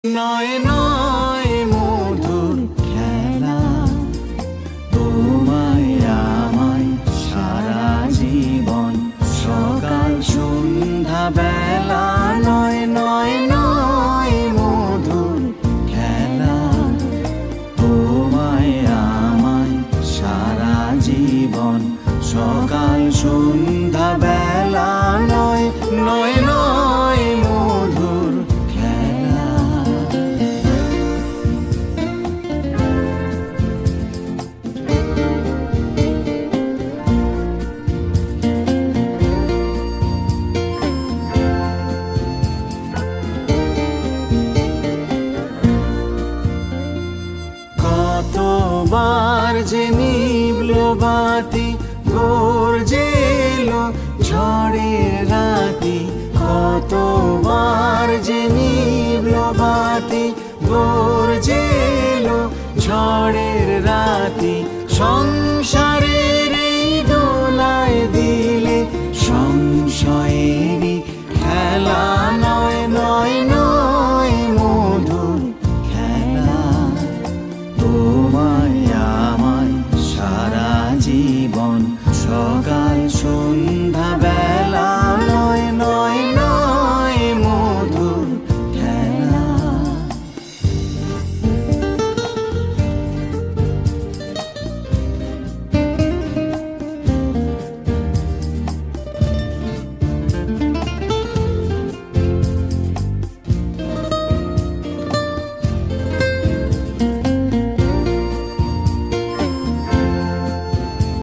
নয় নয় মধুর খেলা, তোমায় আমায় সারা জীবন, সকাল সন্ধ্যা বেলা। নয় নয় নয় মধুর খেলা, তোমায় আমায় সারা জীবন, সকাল সন্ধ্যা বেলা। নয় নয় নয় মধুর খেলা। কতবার যে নিভলো বাতি, গর্জে এলো ঝড়ের রাতি। কতবার যে নিভলো বাতি, গর্জে এলো ঝড়ের রাতি।